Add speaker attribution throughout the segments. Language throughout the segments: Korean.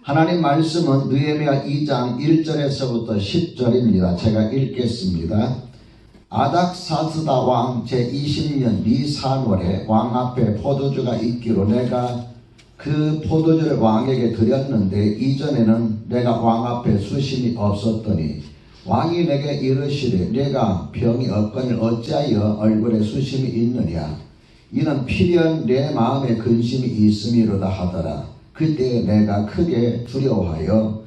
Speaker 1: 하나님 말씀은 느헤미야 2장 1절에서부터 10절입니다. 제가 읽겠습니다. 아닥사스다 왕 제20년 니산월에 왕 앞에 포도주가 있기로 내가 그 포도주를 왕에게 드렸는데 이전에는 내가 왕 앞에 수심이 없었더니 왕이 내게 이르시되 내가 병이 없거늘 어찌하여 얼굴에 수심이 있느냐 이는 필연 내 마음에 근심이 있음이로다 하더라. 그때 내가 크게 두려워하여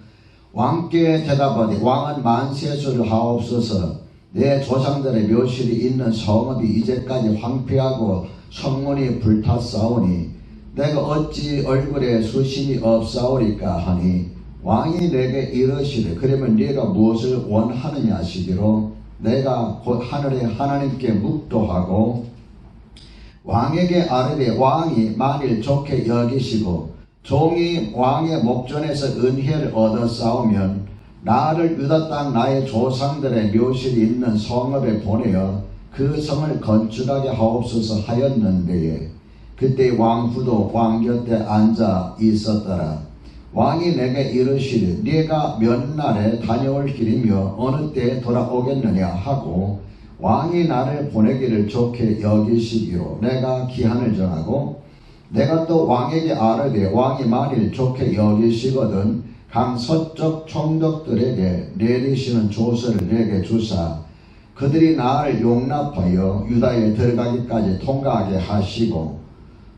Speaker 1: 왕께 대답하되 왕은 만세수를 하옵소서. 내 조상들의 묘실이 있는 성읍이 이제까지 황폐하고 성문이 불탔사오니 내가 어찌 얼굴에 수심이 없사오리까 하니 왕이 내게 이르시되 그러면 네가 무엇을 원하느냐 하시기로 내가 곧 하늘의 하나님께 묵도하고 왕에게 아뢰되 왕이 만일 좋게 여기시고 종이 왕의 목전에서 은혜를 얻어 싸우면 나를 유다 땅 나의 조상들의 묘실이 있는 성읍에 보내어 그 성을 건축하게 하옵소서 하였는데 그때 왕후도 왕 곁에 앉아 있었더라. 왕이 내게 이르시되 네가 몇 날에 다녀올 길이며 어느 때 돌아오겠느냐 하고 왕이 나를 보내기를 좋게 여기시기로 내가 기한을 정하고 내가 또 왕에게 아뢰되 왕이 만일 좋게 여기시거든 강 서쪽 총독들에게 내리시는 조서를 내게 주사 그들이 나를 용납하여 유다에 들어가기까지 통과하게 하시고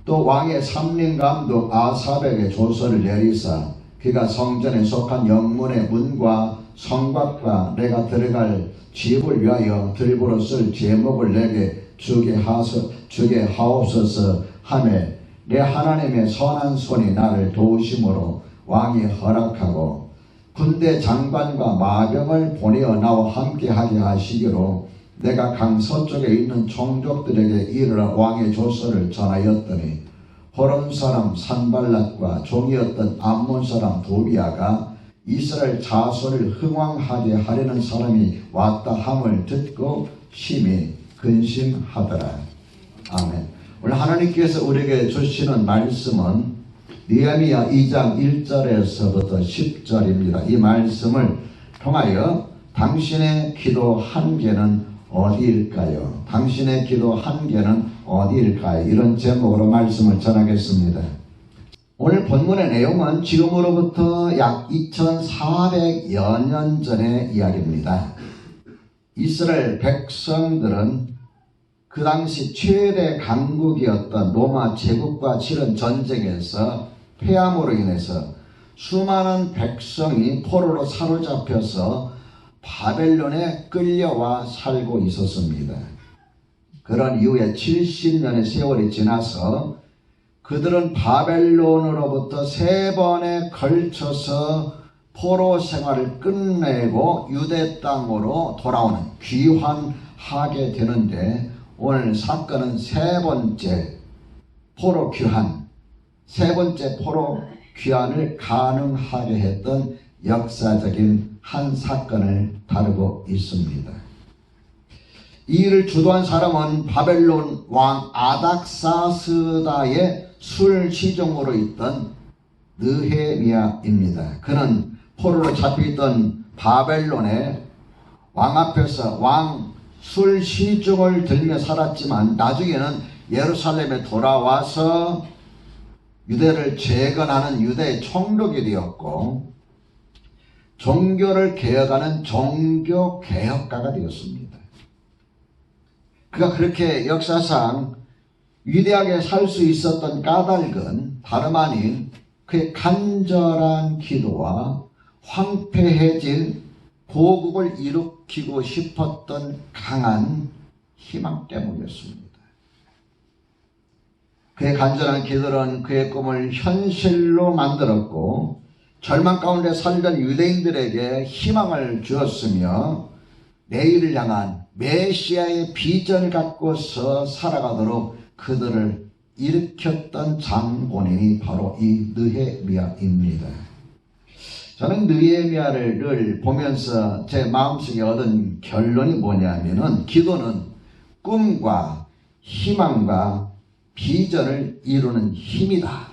Speaker 1: 또 왕의 삼림감독 아삽에게 조서를 내리사 그가 성전에 속한 영문의 문과 성곽과 내가 들어갈 집을 위하여 들보로 쓸 제목을 내게 주게 하옵소서 하매 내 하나님의 선한 손이 나를 도우심으로 왕이 허락하고 군대 장관과 마병을 보내어 나와 함께하게 하시기로 내가 강 서쪽에 있는 총독들에게 이르러 왕의 조서를 전하였더니 호론 사람 산발랏과 종이었던 암몬 사람 도비아가 이스라엘 자손을 흥왕하게 하려는 사람이 왔다 함을 듣고 심히 근심하더라. 아멘. 오늘 하나님께서 우리에게 주시는 말씀은 느헤미야 2장 1절에서부터 10절입니다. 이 말씀을 통하여 당신의 기도 한계는 어디일까요? 당신의 기도 한계는 어디일까요? 이런 제목으로 말씀을 전하겠습니다. 오늘 본문의 내용은 지금으로부터 약 2400여 년 전의 이야기입니다. 이스라엘 백성들은 그 당시 최대 강국이었던 로마 제국과 치른 전쟁에서 패함으로 인해서 수많은 백성이 포로로 사로잡혀서 바벨론에 끌려와 살고 있었습니다. 그런 이후에 70년의 세월이 지나서 그들은 바벨론으로부터 3번에 걸쳐서 포로 생활을 끝내고 유대 땅으로 돌아오는 귀환하게 되는데 오늘 사건은 세 번째 포로 귀환을 가능하게 했던 역사적인 한 사건을 다루고 있습니다. 이 일을 주도한 사람은 바벨론 왕 아닥사스다의 술시종으로 있던 느헤미야입니다. 그는 포로로 잡혀있던 바벨론의 왕 앞에서 왕 술시종을 들며 살았지만 나중에는 예루살렘에 돌아와서 유대를 재건하는 유대의 총독이 되었고 종교를 개혁하는 종교개혁가가 되었습니다. 그가 그렇게 역사상 위대하게 살 수 있었던 까닭은 다름 아닌 그의 간절한 기도와 황폐해진 고국을 일으키고 싶었던 강한 희망 때문이었습니다. 그의 간절한 기도는 그의 꿈을 현실로 만들었고 절망 가운데 살던 유대인들에게 희망을 주었으며 내일을 향한 메시아의 비전을 갖고서 살아가도록 그들을 일으켰던 장본인이 바로 이 느헤미야입니다. 저는 느헤미야를 보면서 제 마음속에 얻은 결론이 뭐냐면은 기도는 꿈과 희망과 비전을 이루는 힘이다.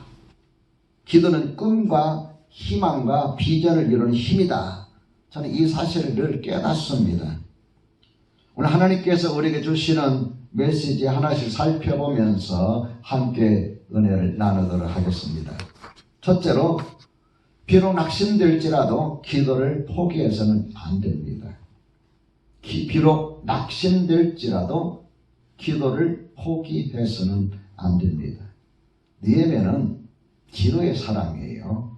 Speaker 1: 기도는 꿈과 희망과 비전을 이루는 힘이다. 저는 이 사실을 늘 깨닫습니다. 오늘 하나님께서 우리에게 주시는 메시지 하나씩 살펴보면서 함께 은혜를 나누도록 하겠습니다. 첫째로, 비록 낙심될지라도 기도를 포기해서는 안 됩니다. 비록 낙심될지라도 기도를 포기해서는 안 됩니다. 느헤미야는 기도의 사람이에요.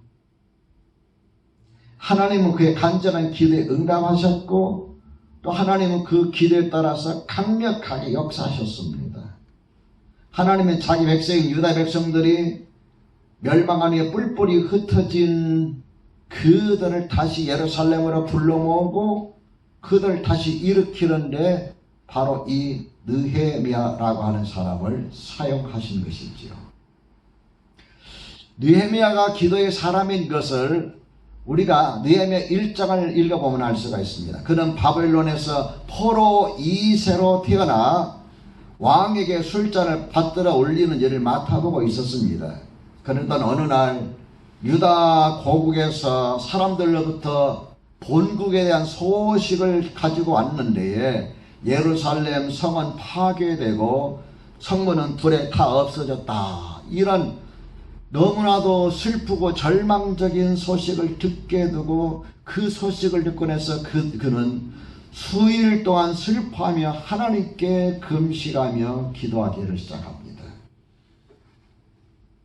Speaker 1: 하나님은 그의 간절한 기도에 응답하셨고 또 하나님은 그 기도에 따라서 강력하게 역사하셨습니다. 하나님은 자기 백성인 유다 백성들이 멸망한 후에 뿔뿔이 흩어진 그들을 다시 예루살렘으로 불러 모으고 그들을 다시 일으키는데 바로 이 느헤미야라고 하는 사람을 사용하신 것이지요. 느헤미야가 기도의 사람인 것을 우리가 느헤미야 1장을 읽어보면 알 수가 있습니다. 그는 바벨론에서 포로 2세로 태어나 왕에게 술잔을 받들어 올리는 일을 맡아보고 있었습니다. 그러던 어느 날 유다 고국에서 사람들로부터 본국에 대한 소식을 가지고 왔는데 예루살렘 성은 파괴되고 성문은 불에 다 없어졌다. 이런 너무나도 슬프고 절망적인 소식을 듣게 되고 그 소식을 듣고 나서 그는 수일 동안 슬퍼하며 하나님께 금식하며 기도하기를 시작합니다.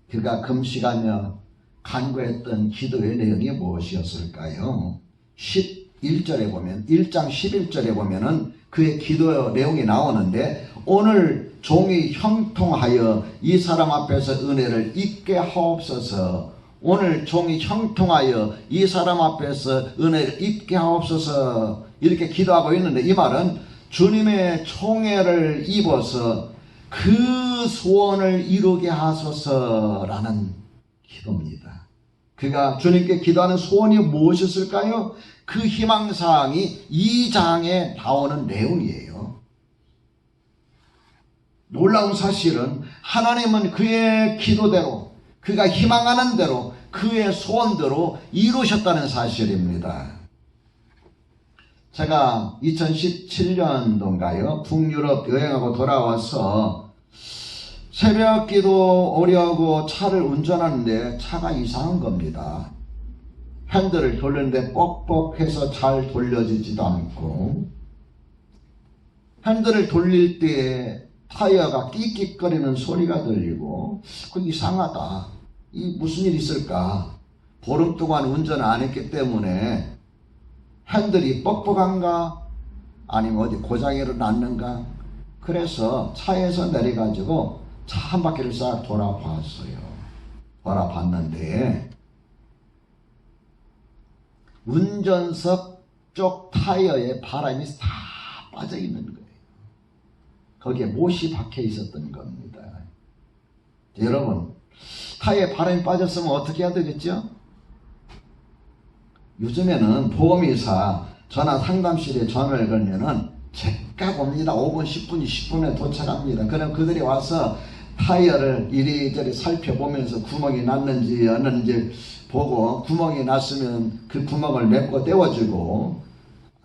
Speaker 1: 그가 금식하며 간구했던 기도의 내용이 무엇이었을까요? 11절에 보면 1장 11절에 보면은 그의 기도 내용이 나오는데 오늘 종이 형통하여 이 사람 앞에서 은혜를 잊게 하옵소서. 오늘 종이 형통하여 이 사람 앞에서 은혜를 잊게 하옵소서. 이렇게 기도하고 있는데 이 말은 주님의 총애를 입어서 그 소원을 이루게 하소서라는 기도입니다. 그가 주님께 기도하는 소원이 무엇이었을까요? 그 희망사항이 2장에 나오는 내용이에요. 놀라운 사실은 하나님은 그의 기도대로 그가 희망하는 대로 그의 소원대로 이루셨다는 사실입니다. 제가 2017년도인가요? 북유럽 여행하고 돌아와서 새벽 기도 오려고 차를 운전하는데 차가 이상한 겁니다. 핸들을 돌리는데 뻑뻑해서 잘 돌려지지도 않고 핸들을 돌릴 때 타이어가 끽끽거리는 소리가 들리고 그 이상하다. 이 무슨 일 있을까? 보름 동안 운전을 안 했기 때문에 핸들이 뻑뻑한가? 아니면 어디 고장이 났는가? 그래서 차에서 내려가지고 차 한 바퀴를 싹 돌아봤어요. 돌아봤는데 운전석 쪽 타이어에 바람이 다 빠져 있는 거예요. 거기에 못이 박혀 있었던 겁니다. 여러분, 타이어에 바람이 빠졌으면 어떻게 해야 되겠죠? 요즘에는 보험회사 전화 상담실에 전화를 걸면은 제가 옵니다. 5분, 10분, 20분에 도착합니다. 그럼 그들이 와서 타이어를 이리저리 살펴보면서 구멍이 났는지 없는지 보고 구멍이 났으면 그 구멍을 메꿔 떼어주고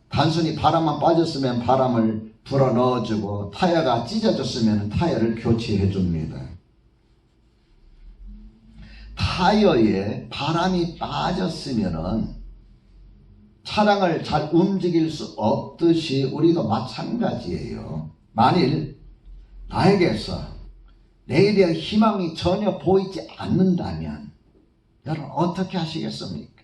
Speaker 1: 단순히 바람만 빠졌으면 바람을 불어 넣어주고 타이어가 찢어졌으면 타이어를 교체해 줍니다. 타이어에 바람이 빠졌으면은 차량을 잘 움직일 수 없듯이 우리도 마찬가지예요. 만일 나에게서 내일에 대한 희망이 전혀 보이지 않는다면 여러분 어떻게 하시겠습니까?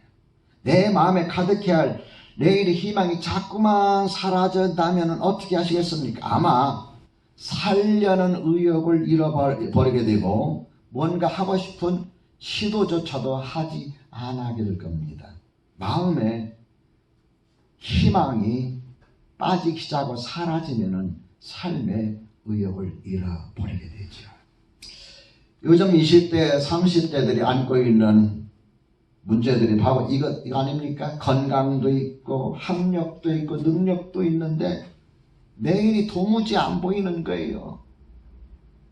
Speaker 1: 내 마음에 가득해야 할 내일의 희망이 자꾸만 사라진다면 어떻게 하시겠습니까? 아마 살려는 의욕을 잃어버리게 되고 뭔가 하고 싶은 시도조차도 하지 않게 될 겁니다. 마음에 희망이 빠지기 시작하고 사라지면 삶의 의욕을 잃어버리게 되죠. 요즘 20대, 30대들이 안고 있는 문제들이 바로 이거 아닙니까? 건강도 있고 학력도 있고 능력도 있는데 내일이 도무지 안 보이는 거예요.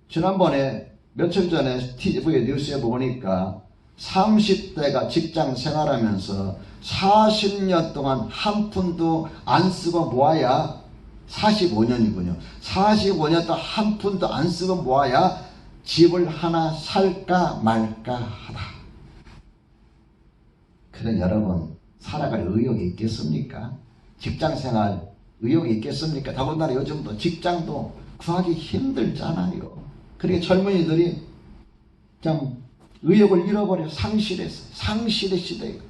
Speaker 1: 지난번에 며칠 전에 TV에 뉴스에 보니까 30대가 직장 생활하면서 40년 동안 한 푼도 안 쓰고 모아야 45년이군요. 45년 동안 한 푼도 안 쓰고 모아야 집을 하나 살까 말까 하다. 그런 여러분 살아갈 의욕이 있겠습니까? 직장생활 의욕이 있겠습니까? 더군다나 요즘도 직장도 구하기 힘들잖아요. 그러니까 젊은이들이 좀 의욕을 잃어버려 상실했어요. 상실의 시대예요.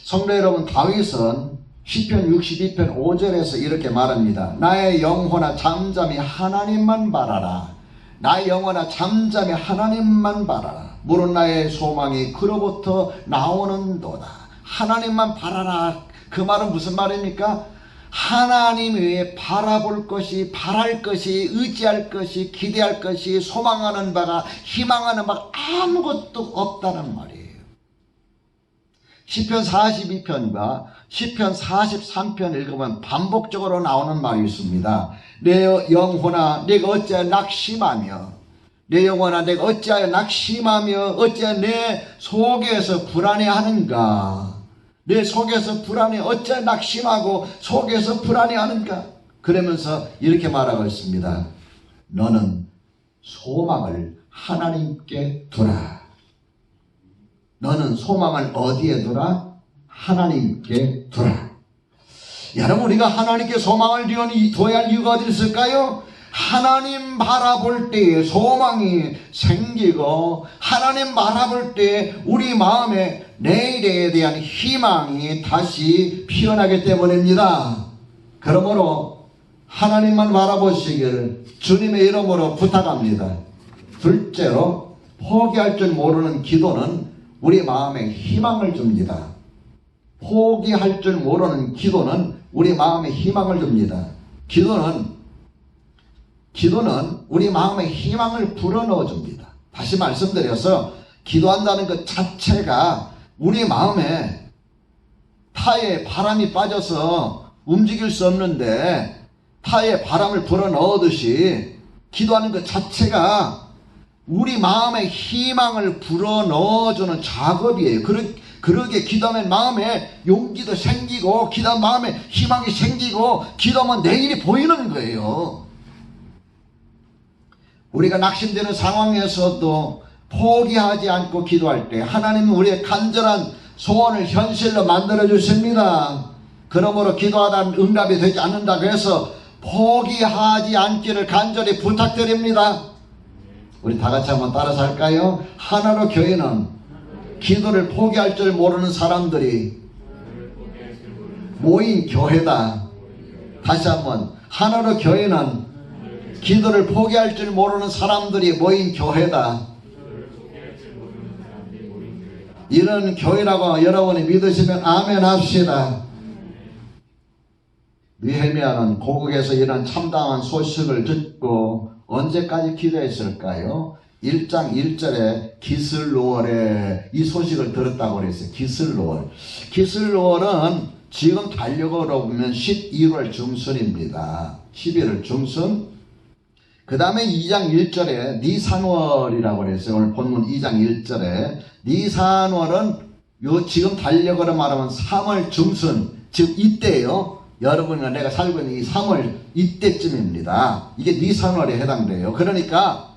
Speaker 1: 성도 여러분, 다윗은 시편 62편 5절에서 이렇게 말합니다. 나의 영혼아 잠잠히 하나님만 바라라. 나의 영혼아 잠잠히 하나님만 바라라. 물은 나의 소망이 그로부터 나오는도다. 하나님만 바라라. 그 말은 무슨 말입니까? 하나님 외에 바라볼 것이, 바랄 것이, 의지할 것이, 기대할 것이, 소망하는 바가, 희망하는 바가 아무것도 없다는 말이에요. 시편 42편과 시편 43편 읽으면 반복적으로 나오는 말이 있습니다. 내 영혼아 내가 어찌하여 낙심하며, 내 영혼아 내가 어찌하여 낙심하며 어찌하여 내 속에서 불안해하는가. 내 속에서 불안해 어찌하여 낙심하고 속에서 불안해하는가. 그러면서 이렇게 말하고 있습니다. 너는 소망을 하나님께 두라. 너는 소망을 어디에 두라? 하나님께 두라. 여러분, 우리가 하나님께 소망을 둬야 할 이유가 어디 있을까요? 하나님 바라볼 때에 소망이 생기고, 하나님 바라볼 때 우리 마음에 내일에 대한 희망이 다시 피어나기 때문입니다. 그러므로 하나님만 바라보시기를 주님의 이름으로 부탁합니다. 둘째로, 포기할 줄 모르는 기도는 우리 마음에 희망을 줍니다. 포기할 줄 모르는 기도는 우리 마음에 희망을 줍니다. 기도는 우리 마음에 희망을 불어넣어 줍니다. 다시 말씀드려서 기도한다는 것 자체가 우리 마음에 타의 바람이 빠져서 움직일 수 없는데 타의 바람을 불어넣듯이 기도하는 것 자체가 우리 마음에 희망을 불어넣어주는 작업이에요. 그러게 기도하면 마음에 용기도 생기고, 기도하면 마음에 희망이 생기고, 기도하면 내일이 보이는 거예요. 우리가 낙심되는 상황에서도 포기하지 않고 기도할 때 하나님은 우리의 간절한 소원을 현실로 만들어 주십니다. 그러므로 기도하다 응답이 되지 않는다고 해서 포기하지 않기를 간절히 부탁드립니다. 우리 다 같이 한번 따라서 할까요? 하나로 교회는 기도를 포기할 줄 모르는 사람들이 모인 교회다. 다시 한번, 하나로 교회는 기도를 포기할 줄 모르는 사람들이 모인 교회다. 이런 교회라고 여러분이 믿으시면 아멘 합시다. 느헤미야는 고국에서 이런 참담한 소식을 듣고 언제까지 기도했을까요? 1장 1절에 기슬로월에 이 소식을 들었다고 그랬어요. 기슬로월은 지금 달력으로 보면 11월 중순입니다. 11월 중순. 그 다음에 2장 1절에 니산월이라고 그랬어요. 오늘 본문 2장 1절에 니산월은 지금 달력으로 말하면 3월 중순, 즉 이때예요. 여러분과 내가 살고 있는 이 3월 이때쯤입니다. 이게 니산월에 해당돼요. 그러니까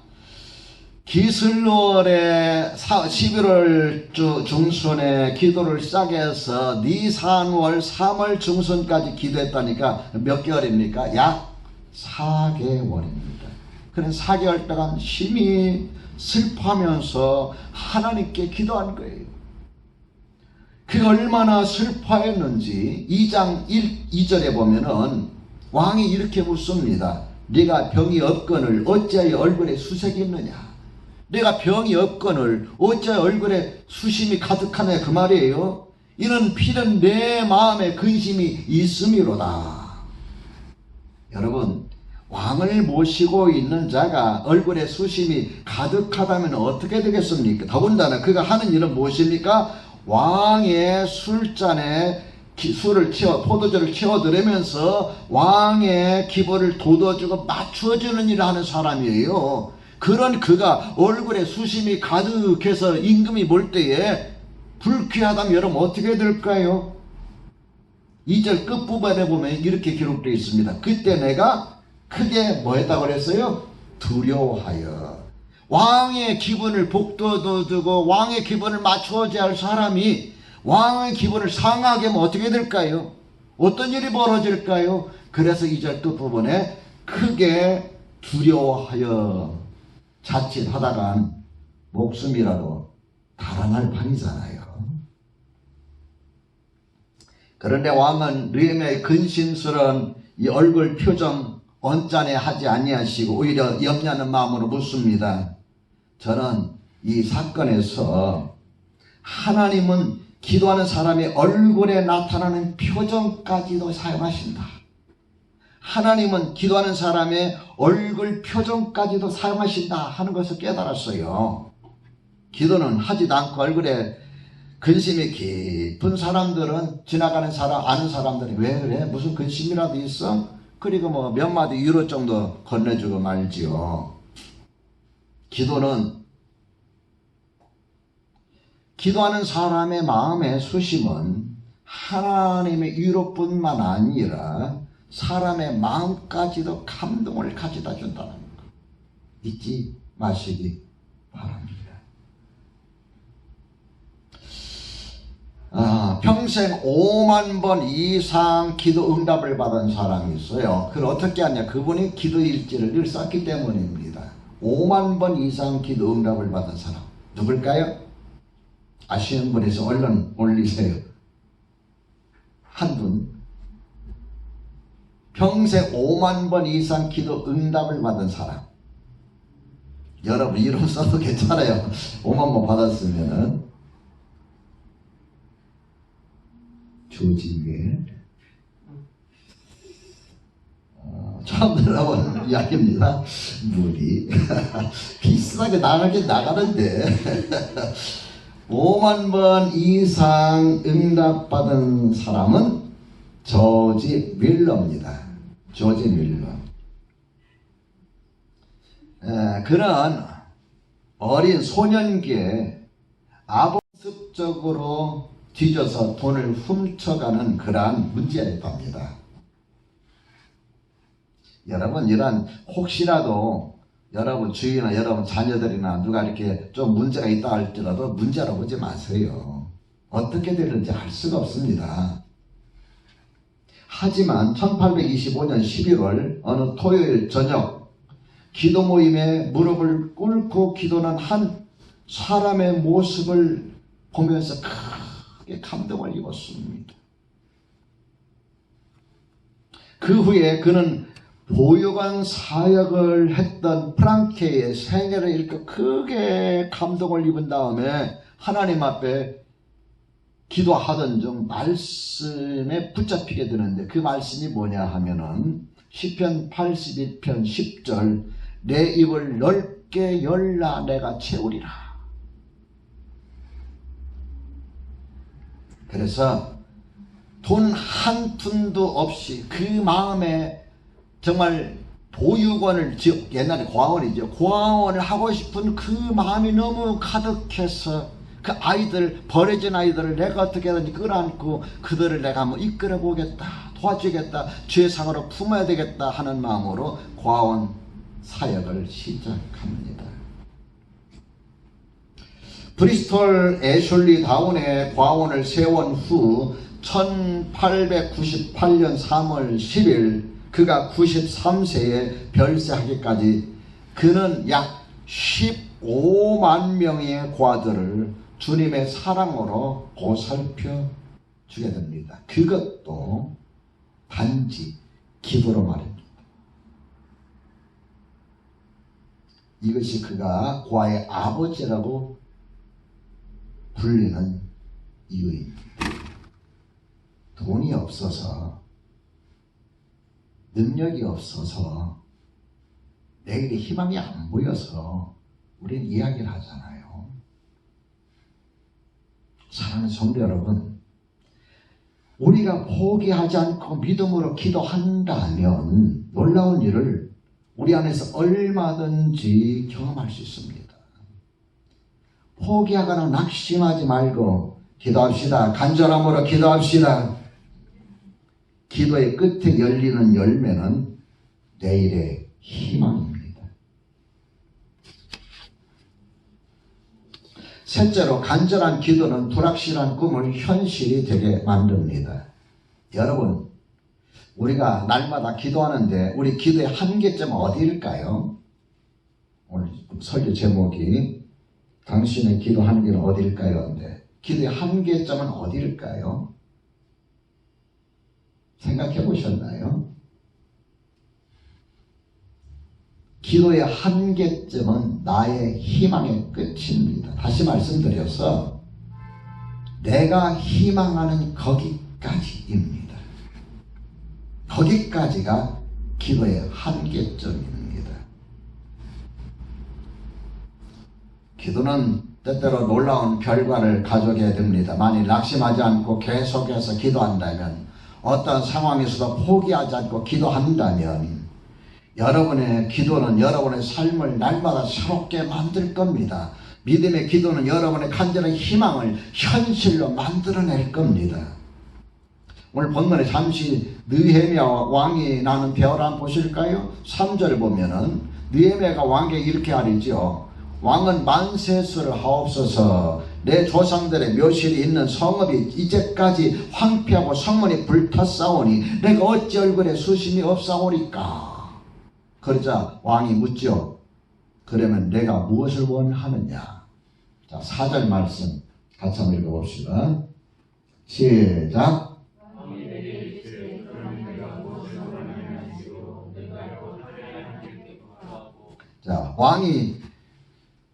Speaker 1: 기슬월에 11월 중순에 기도를 시작해서 니산월 3월 중순까지 기도했다니까 몇 개월입니까? 약 4개월입니다. 그런 4개월 동안 심히 슬퍼하면서 하나님께 기도한 거예요. 그게 얼마나 슬퍼했는지 2장 2절에 보면은 왕이 이렇게 묻습니다. 네가 병이 없거늘 어찌하여 얼굴에 수색이 있느냐. 내가 병이 없거늘 어찌하여 얼굴에 수심이 가득하냐, 그 말이에요. 이는 필은 내 마음에 근심이 있음이로다. 여러분, 왕을 모시고 있는 자가 얼굴에 수심이 가득하다면 어떻게 되겠습니까? 더군다나 그가 하는 일은 무엇입니까? 왕의 술잔에 포도주를 채워드리면서 왕의 기분을 돋워주고 맞추어주는 일을 하는 사람이에요. 그런 그가 얼굴에 수심이 가득해서 임금이 볼 때에 불쾌하다면 여러분 어떻게 될까요? 2절 끝부분에 보면 이렇게 기록되어 있습니다. 그때 내가 크게 뭐 했다고 그랬어요? 두려워하여. 왕의 기분을 복돋워주고 왕의 기분을 맞춰줘야 할 사람이 왕의 기분을 상하게 하면 어떻게 될까요? 어떤 일이 벌어질까요? 그래서 2절 끝부분에 크게 두려워하여 자칫하다간 목숨이라도 달아날 판이잖아요. 그런데 왕은 느헤미야의 근심스러운 이 얼굴 표정 언짢게 하지 아니하시고 오히려 염려하는 마음으로 묻습니다. 저는 이 사건에서 하나님은 기도하는 사람의 얼굴에 나타나는 표정까지도 사용하신다. 하나님은 기도하는 사람의 얼굴 표정까지도 사용하신다 하는 것을 깨달았어요. 기도는 하지도 않고 얼굴에 근심이 깊은 사람들은, 지나가는 사람, 아는 사람들이 왜 그래? 무슨 근심이라도 있어? 그리고 뭐 몇 마디 위로 정도 건네주고 말지요. 기도하는 사람의 마음의 수심은 하나님의 위로뿐만 아니라 사람의 마음까지도 감동을 가져다 준다는 것 잊지 마시기 바랍니다. 평생 5만 번 이상 기도 응답을 받은 사람이 있어요. 그걸 어떻게 하냐? 그분이 기도 일지를 늘 썼기 때문입니다. 5만 번 이상 기도 응답을 받은 사람 누굴까요? 아시는 분에서 얼른 올리세요. 한 분. 평생 5만 번 이상 기도 응답을 받은 사람. 여러분 이름 써도 괜찮아요. 5만 번 받았으면은. 조지게 처음 들어본 이야기입니다. 물이 비슷하게 나가긴 나가는데 5만 번 이상 응답받은 사람은 조지 밀러입니다. 조지 밀러. 그런 어린 소년기에 아범습적으로 뒤져서 돈을 훔쳐가는 그러한 문제였답니다. 여러분 이런 혹시라도 여러분 주위나 여러분 자녀들이나 누가 이렇게 좀 문제가 있다 할지라도 문제로 보지 마세요. 어떻게 되는지 알 수가 없습니다. 하지만 1825년 11월 어느 토요일 저녁 기도 모임에 무릎을 꿇고 기도하는 한 사람의 모습을 보면서 크게 감동을 입었습니다. 그 후에 그는 보육원 사역을 했던 프랑케의 생애를 읽고 크게 감동을 입은 다음에 하나님 앞에 기도하던 중 말씀에 붙잡히게 되는데 그 말씀이 뭐냐 하면은 시편 81편 10절 내 입을 넓게 열라 내가 채우리라. 그래서 돈 한 푼도 없이 그 마음에 정말 보육원을 옛날에 고아원이죠. 고아원을 하고 싶은 그 마음이 너무 가득해서 그 아이들 버려진 아이들을 내가 어떻게든지 끌어안고 그들을 내가 한번 이끌어 보겠다 도와주겠다 죄상으로 품어야 되겠다 하는 마음으로 고아원 사역을 시작합니다. 브리스톨 애슐리 다운에 고아원을 세운 후 1898년 3월 10일 그가 93세에 별세하기까지 그는 약 15만 명의 고아들을 주님의 사랑으로 보살펴 주게 됩니다. 그것도 단지 기도로 말입니다. 이것이 그가 고아의 아버지라고 불리는 이유입니다. 돈이 없어서 능력이 없어서 내일의 희망이 안 보여서 우리는 이야기를 하잖아요. 사랑하는 성도 여러분, 우리가 포기하지 않고 믿음으로 기도한다면 놀라운 일을 우리 안에서 얼마든지 경험할 수 있습니다. 포기하거나 낙심하지 말고 기도합시다. 간절함으로 기도합시다. 기도의 끝에 열리는 열매는 내일의 희망입니다. 셋째로, 간절한 기도는 불확실한 꿈을 현실이 되게 만듭니다. 여러분, 우리가 날마다 기도하는데 우리 기도의 한계점은 어디일까요? 오늘 설교 제목이 당신의 기도 한계는 어디일까요? 근데 기도의 한계점은 어디일까요? 생각해 보셨나요? 기도의 한계점은 나의 희망의 끝입니다. 다시 말씀드려서 내가 희망하는 거기까지입니다. 거기까지가 기도의 한계점입니다. 기도는 때때로 놀라운 결과를 가져오게 됩니다. 만일 낙심하지 않고 계속해서 기도한다면, 어떤 상황에서도 포기하지 않고 기도한다면 여러분의 기도는 여러분의 삶을 날마다 새롭게 만들 겁니다. 믿음의 기도는 여러분의 간절한 희망을 현실로 만들어낼 겁니다. 오늘 본문에 잠시 느헤미야와 왕이 나는 별 한번 보실까요? 3절을 보면은 느헤미야가 왕에게 이렇게 아뢰죠. 왕은 만세수를 하옵소서. 내 조상들의 묘실이 있는 성읍이 이제까지 황폐하고 성문이 불탔사오니 내가 어찌 얼굴에 수심이 없사오리까. 그러자 왕이 묻죠. 그러면 내가 무엇을 원하느냐. 자, 4절 말씀 같이 한번 읽어봅시다. 시작. 자, 왕이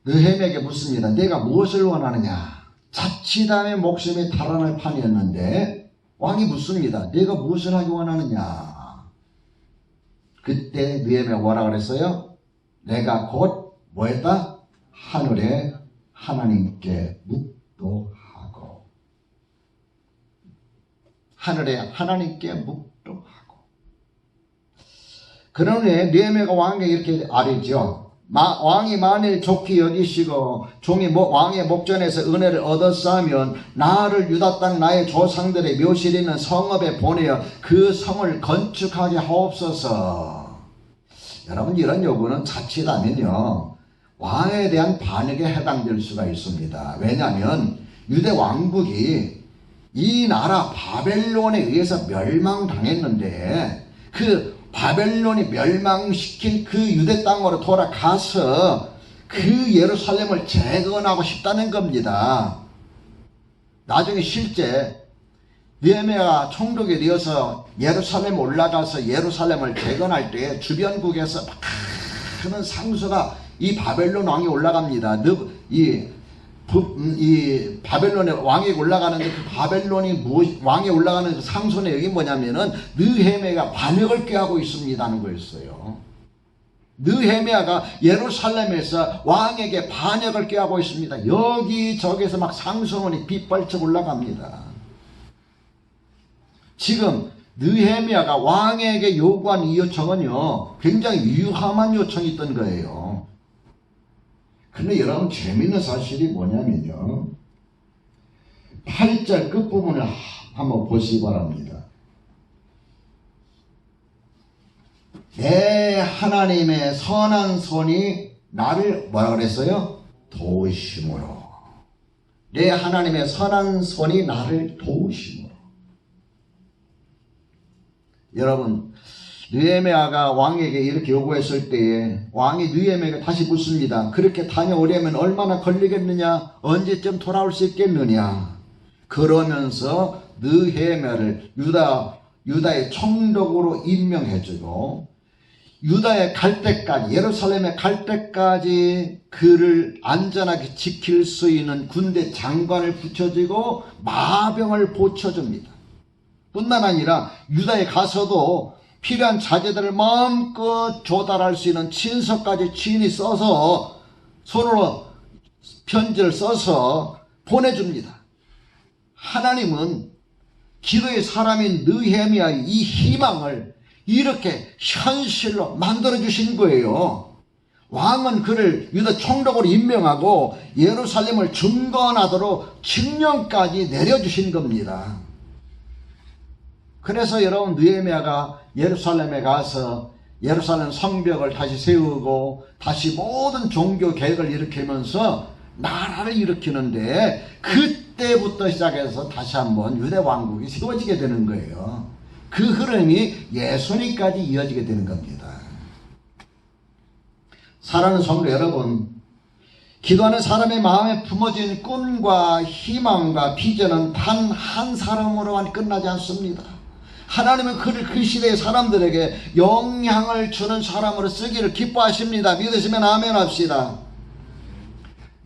Speaker 1: 느헤미야에게 묻습니다. 내가 무엇을 원하느냐. 자칫하면 목숨이 달아날 판이었는데 왕이 묻습니다. 내가 무엇을 하기 원하느냐. 그때 느헤미야가 뭐라 그랬어요? 내가 곧 뭐했다? 하늘에 하나님께 묵도하고. 하늘에 하나님께 묵도하고. 그러니 느헤미야가 왕에게 이렇게 아뢰죠. 왕이 만일 좋게 여기시고 종이 왕의 목전에서 은혜를 얻었사면 나를 유다 땅 나의 조상들의 묘실이 있는 성읍에 보내어 그 성을 건축하게 하옵소서. 여러분, 이런 요구는 자칫하면요 왕에 대한 반역에 해당될 수가 있습니다. 왜냐하면 유대 왕국이 이 나라 바벨론에 의해서 멸망당했는데 그 바벨론이 멸망시킨 그 유대 땅으로 돌아가서 그 예루살렘을 재건하고 싶다는 겁니다. 나중에 실제 느헤미야가 총독이 되어서 예루살렘 올라가서 예루살렘을 재건할 때 주변국에서 많은 상소가 이 바벨론 왕이 올라갑니다. 이 바벨론의 왕이 올라가는데 그 바벨론이 왕이 올라가는 그 상소 내용이 뭐냐면은 느헤미야가 반역을 꾀하고 있습니다는 거였어요. 느헤미야가 예루살렘에서 왕에게 반역을 꾀하고 있습니다. 여기저기서 막 상소문이 빗발쳐 올라갑니다. 지금 느헤미야가 왕에게 요구한 이 요청은요 굉장히 위험한 요청이 있던 거예요. 근데 여러분, 재미있는 사실이 뭐냐면요 8절 끝부분을 한번 보시기 바랍니다. 내 하나님의 선한 손이 나를 뭐라 그랬어요? 도우심으로. 내 하나님의 선한 손이 나를 도우심으로. 여러분, 느헤미야가 왕에게 이렇게 요구했을 때에 왕이 느헤미야에게 다시 묻습니다. 그렇게 다녀오려면 얼마나 걸리겠느냐? 언제쯤 돌아올 수 있겠느냐? 그러면서 느헤미야를 유다의 총독으로 임명해주고 유다에 갈 때까지, 예루살렘에 갈 때까지 그를 안전하게 지킬 수 있는 군대 장관을 붙여주고 마병을 보쳐줍니다. 뿐만 아니라 유다에 가서도 필요한 자재들을 마음껏 조달할 수 있는 친서까지 친히 써서 손으로 편지를 써서 보내줍니다. 하나님은 기도의 사람인 느헤미야의 이 희망을 이렇게 현실로 만들어 주신 거예요. 왕은 그를 유다 총독으로 임명하고 예루살렘을 중건하도록 칙령까지 내려주신 겁니다. 그래서 여러분, 느헤미야가 예루살렘에 가서 예루살렘 성벽을 다시 세우고 다시 모든 종교 개혁을 일으키면서 나라를 일으키는데, 그때부터 시작해서 다시 한번 유대 왕국이 세워지게 되는 거예요. 그 흐름이 예수님까지 이어지게 되는 겁니다. 사랑하는 성도 여러분, 기도하는 사람의 마음에 품어진 꿈과 희망과 비전은 단 한 사람으로만 끝나지 않습니다. 하나님은 그를 그 시대의 사람들에게 영향을 주는 사람으로 쓰기를 기뻐하십니다. 믿으시면 아멘 합시다.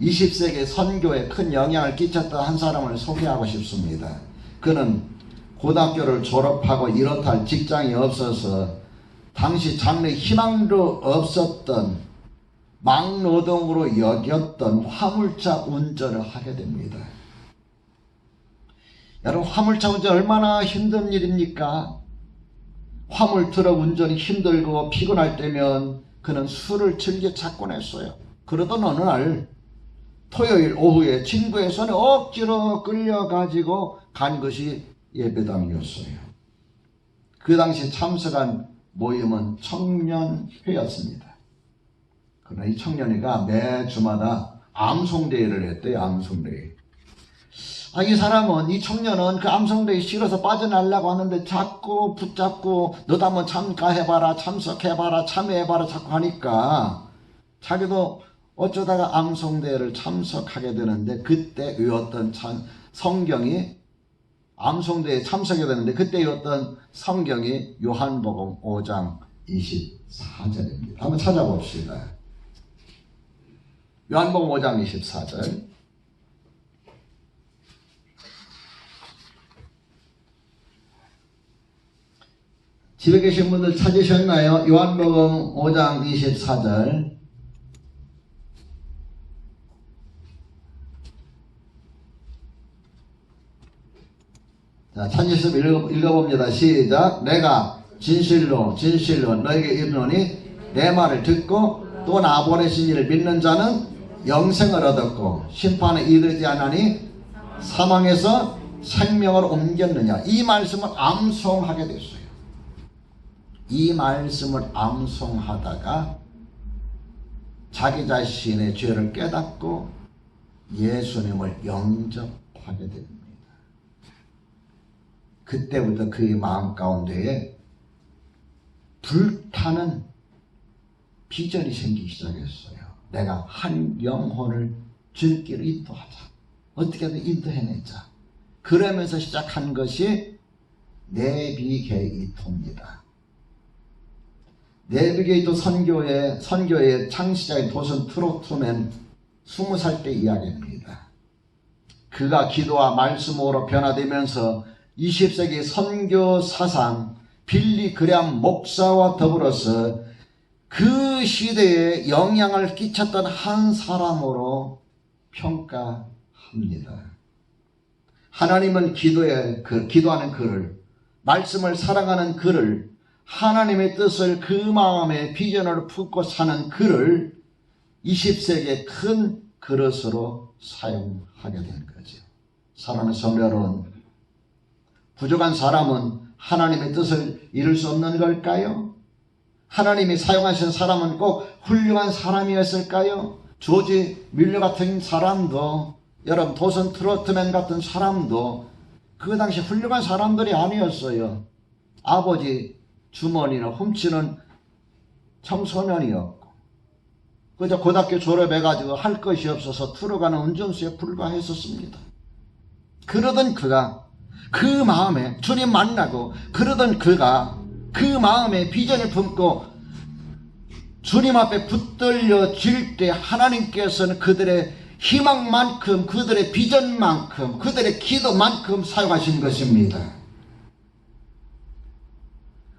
Speaker 1: 20세기 선교에 큰 영향을 끼쳤던 한 사람을 소개하고 싶습니다. 그는 고등학교를 졸업하고 이렇다 할 직장이 없어서 당시 장래 희망도 없었던, 막노동으로 여겼던 화물차 운전을 하게 됩니다. 여러분, 화물차 운전 얼마나 힘든 일입니까? 화물 트럭 운전이 힘들고 피곤할 때면 그는 술을 즐겨 찾곤 했어요. 그러던 어느 날 토요일 오후에 친구의 손에 억지로 끌려가지고 간 것이 예배당이었어요. 그 당시 참석한 모임은 청년회였습니다. 그러나 이 청년회가 매 주마다 암송대회를 했대요. 암송대회. 이 사람은, 이 청년은 그 암송대회 싫어서 빠져나가려고 하는데 자꾸 붙잡고 너도 한번 참가해봐라, 참석해봐라, 참여해봐라 자꾸 하니까 자기도 어쩌다가 암송대회를 참석하게 되는데, 그때 외웠던 성경이, 암송대회에 참석하게 되는데 그때 외웠던 성경이 요한복음 5장 24절입니다. 한번 찾아봅시다. 요한복음 5장 24절. 집에 계신 분들 찾으셨나요? 요한복음 5장 24절. 자, 찾으시면 읽어봅니다. 시작. 내가 진실로 진실로 너에게 이르노니 내 말을 듣고 또 나 보내신 이를 믿는 자는 영생을 얻었고 심판에 이르지 않으니 사망에서 생명을 옮겼느냐. 이 말씀을 암송하게 됐어요. 이 말씀을 암송하다가 자기 자신의 죄를 깨닫고 예수님을 영접하게 됩니다. 그때부터 그의 마음 가운데에 불타는 비전이 생기기 시작했어요. 내가 한 영혼을 주님께로 인도하자. 어떻게든 인도해내자. 그러면서 시작한 것이 내비게이토입니다. 내비게이토 선교의 창시자인 도슨 트로트맨 20살 때 이야기입니다. 그가 기도와 말씀으로 변화되면서 20세기 선교 사상 빌리 그레함 목사와 더불어서 그 시대에 영향을 끼쳤던 한 사람으로 평가합니다. 하나님은 기도하는 그를, 말씀을 사랑하는 그를, 하나님의 뜻을 그 마음에 비전으로 품고 사는 그를 20세기의 큰 그릇으로 사용하게 된 거죠. 사랑하는 성도 여러분, 부족한 사람은 하나님의 뜻을 이룰 수 없는 걸까요? 하나님이 사용하신 사람은 꼭 훌륭한 사람이었을까요? 조지 밀러 같은 사람도, 여러분 도슨 트로트맨 같은 사람도 그 당시 훌륭한 사람들이 아니었어요. 아버지 주머니를 훔치는 청소년이었고 그저 고등학교 졸업해가지고 할 것이 없어서 트럭하는 운전수에 불과했었습니다. 그러던 그가 그 마음에 주님 만나고, 그러던 그가 그 마음에 비전을 품고 주님 앞에 붙들려질 때 하나님께서는 그들의 희망만큼, 그들의 비전만큼, 그들의 기도만큼 사용하신 것입니다.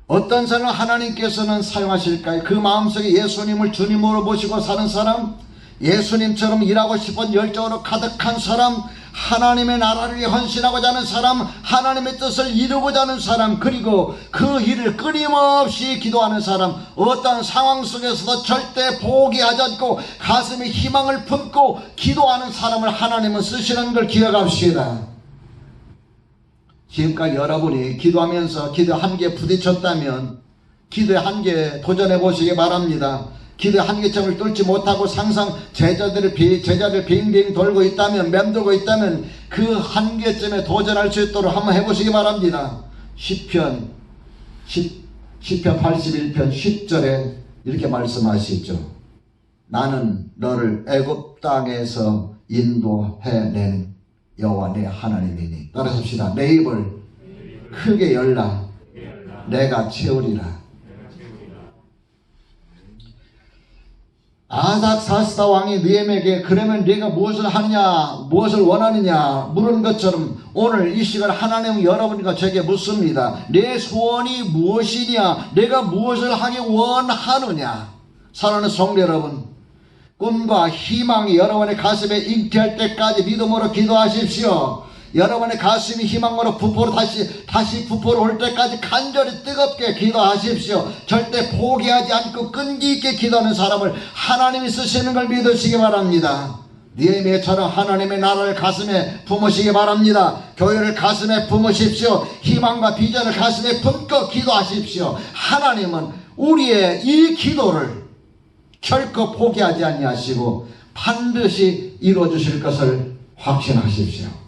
Speaker 1: 어떤 사람을 하나님께서는 사용하실까요? 그 마음속에 예수님을 주님으로 모시고 사는 사람, 예수님처럼 일하고 싶은 열정으로 가득한 사람, 하나님의 나라를 위해 헌신하고자 하는 사람, 하나님의 뜻을 이루고자 하는 사람, 그리고 그 일을 끊임없이 기도하는 사람, 어떤 상황 속에서도 절대 포기하지 않고 가슴에 희망을 품고 기도하는 사람을 하나님은 쓰시는 걸 기억합시다. 지금까지 여러분이 기도하면서 기도 한계에 부딪혔다면 기도의 한계에 도전해 보시기 바랍니다. 기도의 한계점을 뚫지 못하고 항상 제자들을 빙빙 돌고 있다면, 맴돌고 있다면 그 한계점에 도전할 수 있도록 한번 해보시기 바랍니다. 시편 81편 10절에 이렇게 말씀하시죠. 나는 너를 애굽 땅에서 인도해낸 여호와 내 하나님이니. 따라합시다. 내 입을 크게 열라 내가 채우리라. 아닥사스다 왕이 느헤미야에게 그러면 네가 무엇을 하느냐, 무엇을 원하느냐 물은 것처럼 오늘 이 시간 하나님은 여러분과 제게 묻습니다. 내 소원이 무엇이냐, 내가 무엇을 하기 원하느냐. 사랑하는 성도 여러분, 꿈과 희망이 여러분의 가슴에 잉태할 때까지 믿음으로 기도하십시오. 여러분의 가슴이 희망으로 부풀어 다시 부풀어 올 때까지 간절히 뜨겁게 기도하십시오. 절대 포기하지 않고 끈기 있게 기도하는 사람을 하나님이 쓰시는 걸 믿으시기 바랍니다. 느헤미야처럼 하나님의 나라를 가슴에 품으시기 바랍니다. 교회를 가슴에 품으십시오. 희망과 비전을 가슴에 품고 기도하십시오. 하나님은 우리의 이 기도를 결코 포기하지 아니하시고 반드시 이루어 주실 것을 확신하십시오.